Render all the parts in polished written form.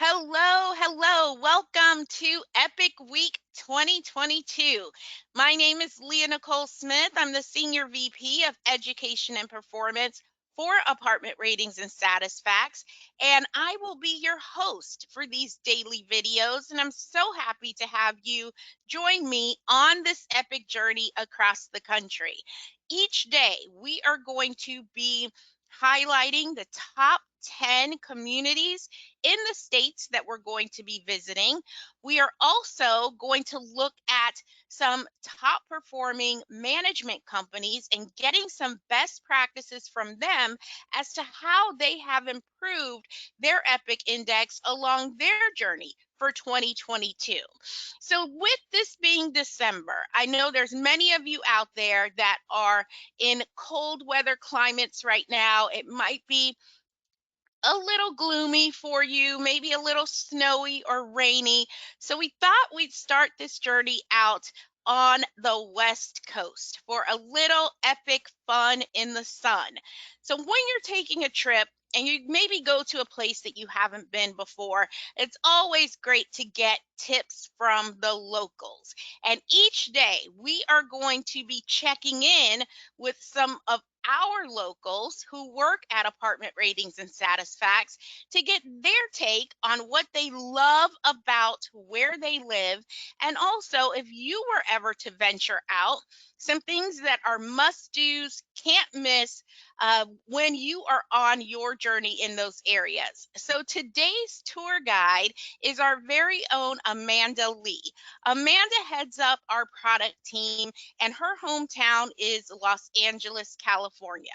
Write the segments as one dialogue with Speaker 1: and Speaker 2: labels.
Speaker 1: Hello. Welcome to Epic Week 2022. My name is Lia Nichole Smith. I'm the Senior VP of Education and Performance for Apartment Ratings and SatisFacts, and I will be your host for these daily videos. And I'm so happy to have you join me on this epic journey across the country. Each day, we are going to be highlighting the top 10 communities in the states that we're going to be visiting. We are also going to look at some top performing management companies and getting some best practices from them as to how they have improved their EPIC index along their journey for 2022. So with this being December, I know there's many of you out there that are in cold weather climates right now. It might be a little gloomy for you, maybe a little snowy or rainy. So we thought we'd start this journey out on the West Coast for a little epic fun in the sun. So when you're taking a trip and you maybe go to a place that you haven't been before, it's always great to get tips from the locals. And each day we are going to be checking in with some of our locals who work at Apartment Ratings and SatisFacts to get their take on what they love about where they live. And also, if you were ever to venture out, some things that are must-dos, can't miss when you are on your journey in those areas. So today's tour guide is our very own Amanda Lee. Amanda heads up our product team, and her hometown is Los Angeles, California.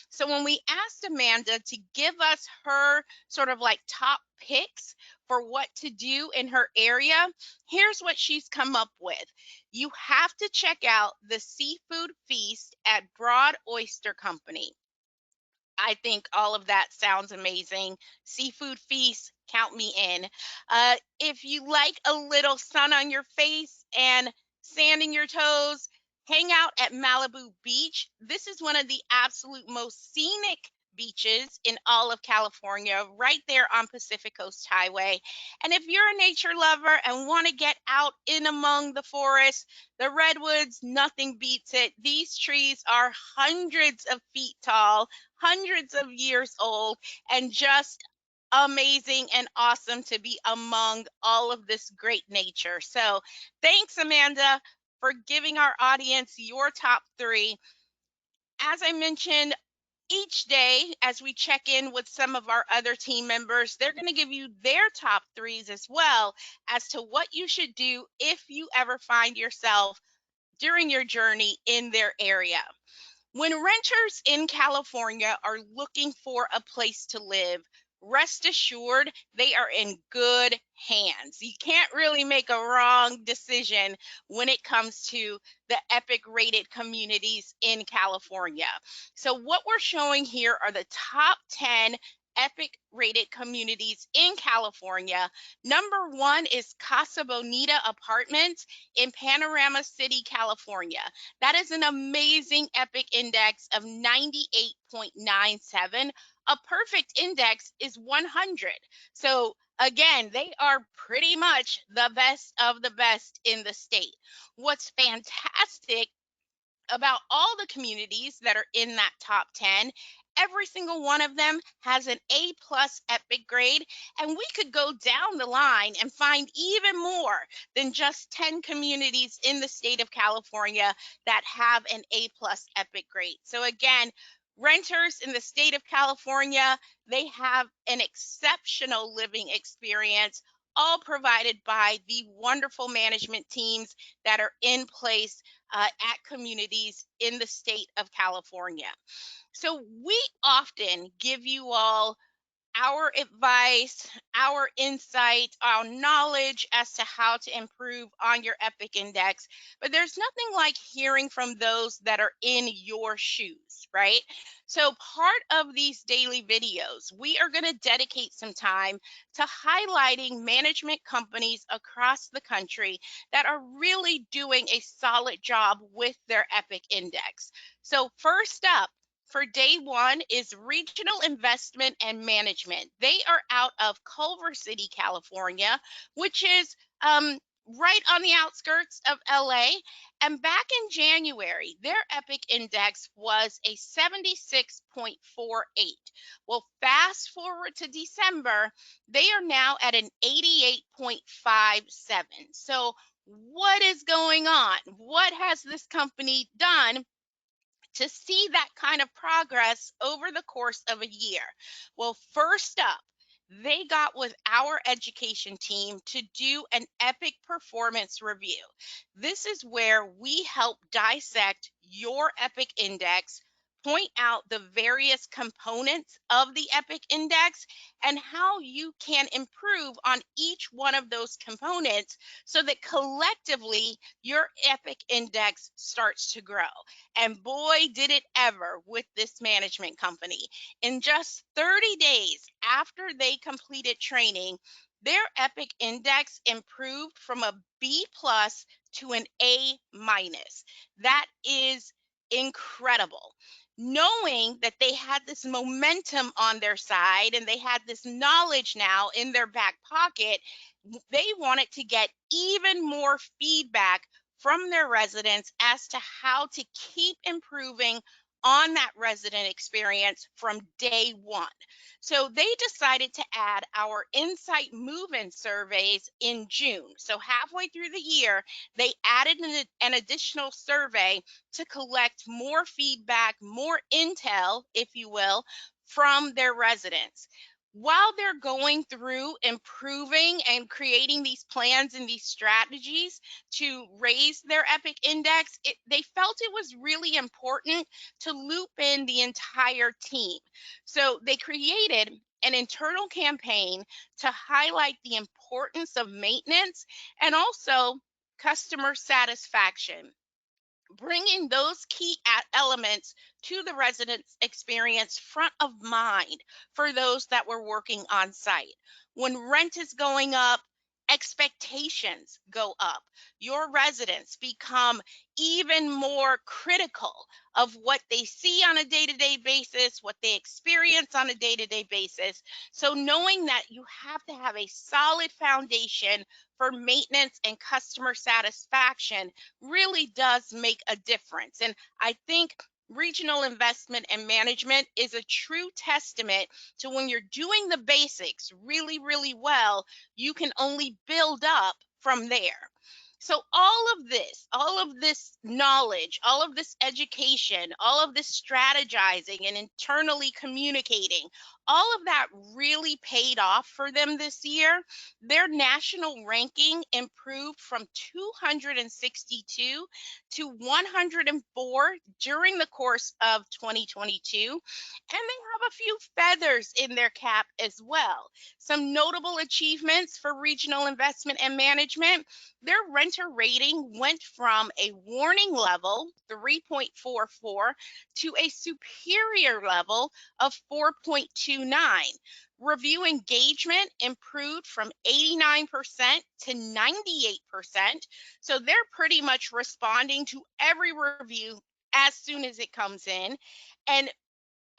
Speaker 1: So when we asked Amanda to give us her sort of like top picks for what to do in her area, here's what she's come up with. You have to check out the Seafood Feast at Broad Oyster Company. I think all of that sounds amazing. Seafood Feast, count me in. If you like a little sun on your face and sand in your toes, hang out at Malibu Beach. This is one of the absolute most scenic beaches in all of California, right there on Pacific Coast Highway. And if you're a nature lover and want to get out in among the forest, the redwoods, nothing beats it. These trees are hundreds of feet tall, hundreds of years old, and just amazing and awesome to be among all of this great nature. So thanks, Amanda, for giving our audience your top three. As I mentioned, each day as we check in with some of our other team members, they're going to give you their top threes as well as to what you should do if you ever find yourself during your journey in their area. When renters in California are looking for a place to live, rest assured they are in good hands. You can't really make a wrong decision when it comes to the EPIC rated communities in California. So what we're showing here are the top 10 EPIC rated communities in California. Number one is Casa Bonita Apartments in Panorama City, California. That is an amazing EPIC index of 98.97. A perfect index is 100. So again, they are pretty much the best of the best in the state. What's fantastic about all the communities that are in that top 10, every single one of them has an A+ EPIC grade, and we could go down the line and find even more than just 10 communities in the state of California that have an A+ EPIC grade. So again, renters in the state of California, they have an exceptional living experience, all provided by the wonderful management teams that are in place at communities in the state of California. So we often give you all our advice, our insight, our knowledge as to how to improve on your EPIC index, but there's nothing like hearing from those that are in your shoes, right? So part of these daily videos, we are going to dedicate some time to highlighting management companies across the country that are really doing a solid job with their EPIC index. So first up, for day one is Regional Investment and Management. They are out of Culver City, California, which is right on the outskirts of LA. And back in January, their EPIC index was a 76.48. Well, fast forward to December, they are now at an 88.57. So, what is going on? What has this company done to see that kind of progress over the course of a year? Well, first up, they got with our education team to do an EPIC performance review. This is where we help dissect your EPIC index, point out the various components of the EPIC index, and how you can improve on each one of those components so that collectively your EPIC index starts to grow. And boy, did it ever with this management company. In just 30 days after they completed training, their EPIC index improved from a B plus to an A minus. That is incredible. Knowing that they had this momentum on their side and they had this knowledge now in their back pocket, they wanted to get even more feedback from their residents as to how to keep improving on that resident experience from day one. So they decided to add our Insight Move-In surveys in June. So halfway through the year, they added an additional survey to collect more feedback, more intel, if you will, from their residents. While they're going through improving and creating these plans and these strategies to raise their EPIC index, they felt it was really important to loop in the entire team. So they created an internal campaign to highlight the importance of maintenance and also customer satisfaction, bringing those key elements to the residents' experience front of mind for those that were working on site. When rent is going up, expectations go up. Your residents become even more critical of what they see on a day-to-day basis, what they experience on a day-to-day basis. So knowing that you have to have a solid foundation for maintenance and customer satisfaction really does make a difference. And I think Regional Investment and Management is a true testament to when you're doing the basics really, really well, you can only build up from there. So all of this knowledge, all of this education, all of this strategizing and internally communicating, all of that really paid off for them this year. Their national ranking improved from 262 to 104 during the course of 2022. And they have a few feathers in their cap as well. Some notable achievements for Regional Investment and Management: their renter rating went from a warning level, 3.44, to a superior level of 4.29. Review engagement improved from 89% to 98%. So they're pretty much responding to every review as soon as it comes in. And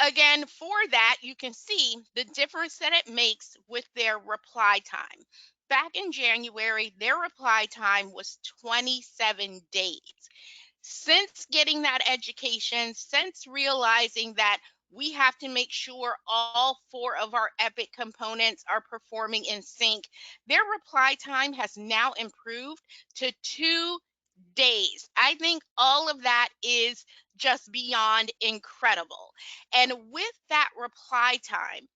Speaker 1: again, for that, you can see the difference that it makes with their reply time. Back in January, their reply time was 27 days. Since getting that education, since realizing that we have to make sure all four of our EPIC components are performing in sync, their reply time has now improved to 2 days. I think all of that is just beyond incredible. And with that reply time,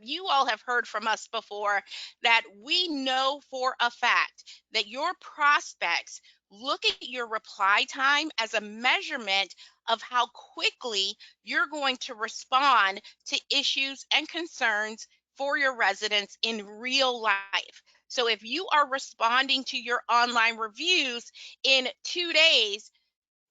Speaker 1: you all have heard from us before that we know for a fact that your prospects look at your reply time as a measurement of how quickly you're going to respond to issues and concerns for your residents in real life. So if you are responding to your online reviews in 2 days,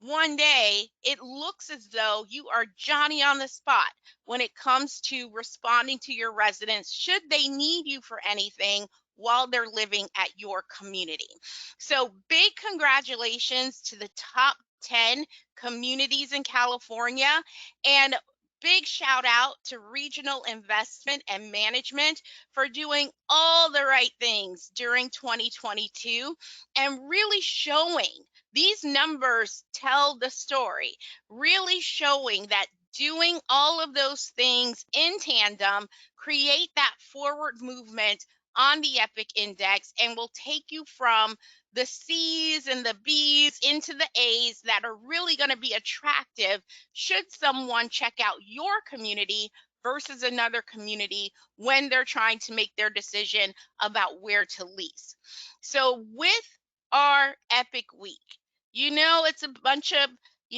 Speaker 1: one day, it looks as though you are Johnny on the spot when it comes to responding to your residents should they need you for anything while they're living at your community. So big congratulations to the top 10 communities in California. And big shout out to Regional Investment and Management for doing all the right things during 2022 and really showing these numbers tell the story, really showing that doing all of those things in tandem create that forward movement on the epIQ index and will take you from the C's and the B's into the A's that are really going to be attractive should someone check out your community versus another community when they're trying to make their decision about where to lease. So with our epIQ week, it's a bunch of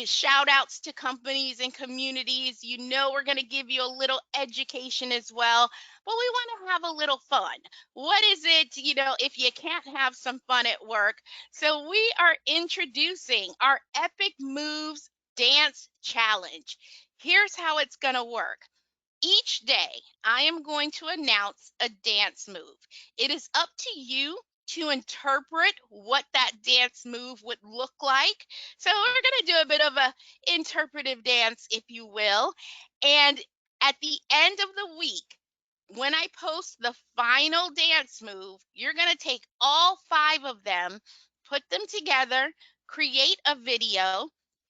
Speaker 1: shout outs to companies and communities. We're going to give you a little education as well, but we want to have a little fun. What is it, if you can't have some fun at work? So we are introducing our epIQ Moves Dance Challenge. Here's how it's going to work. Each day, I am going to announce a dance move. It is up to you to interpret what that dance move would look like. So we're going to do a bit of a interpretive dance, if you will. And at the end of the week, when I post the final dance move, you're going to take all 5 of them, put them together, create a video,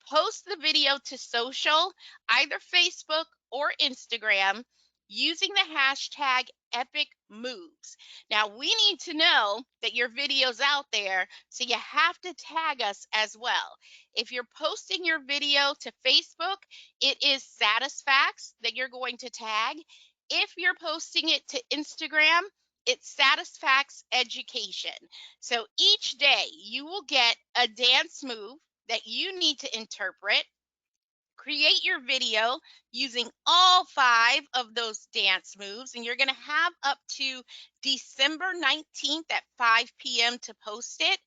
Speaker 1: post the video to social, either Facebook or Instagram, using the hashtag #epicmoves. Now, we need to know that your video's out there, so you have to tag us as well. If you're posting your video to Facebook, it is SatisFacts that you're going to tag. If you're posting it to Instagram, it's SatisFacts Education. So each day you will get a dance move that you need to interpret. Create your video using all 5 of those dance moves, and you're going to have up to December 19th at 5 p.m. to post it,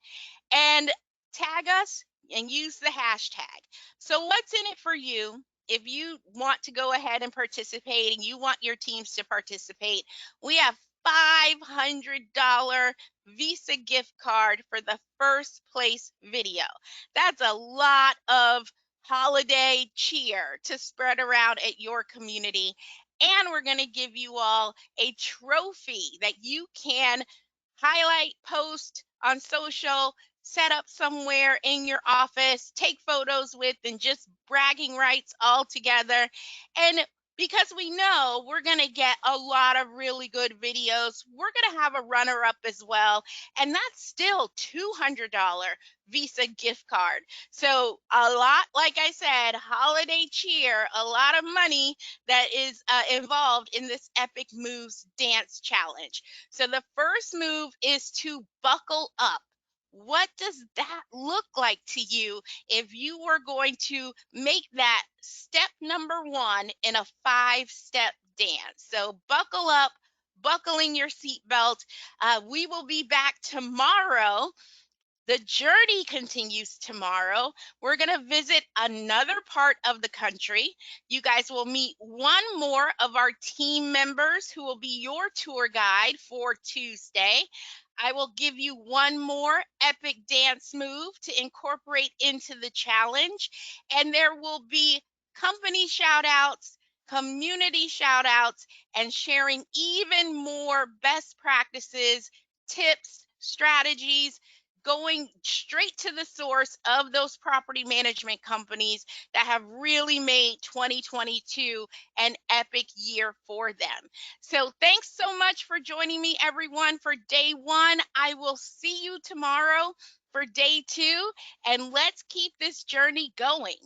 Speaker 1: and tag us and use the hashtag. So what's in it for you? If you want to go ahead and participate and you want your teams to participate, we have $500 Visa gift card for the first place video. That's a lot of holiday cheer to spread around at your community. And we're going to give you all a trophy that you can highlight, post on social, set up somewhere in your office, take photos with, and just bragging rights all together. And because we know we're going to get a lot of really good videos, we're going to have a runner up as well. And that's still $200 Visa gift card. So a lot, like I said, holiday cheer, a lot of money that is involved in this epIQ Moves Dance Challenge. So the first move is to buckle up. What does that look like to you if you were going to make that step number 1 in a 5-step dance? So buckle up, buckling your seatbelt. We will be back tomorrow. The journey continues tomorrow. We're going to visit another part of the country. You guys will meet one more of our team members who will be your tour guide for Tuesday. I will give you one more epIQ dance move to incorporate into the challenge. And there will be company shout outs, community shout outs, and sharing even more best practices, tips, strategies, going straight to the source of those property management companies that have really made 2022 an epIQ year for them. So thanks so much for joining me, everyone, for day 1. I will see you tomorrow for day 2, and let's keep this journey going.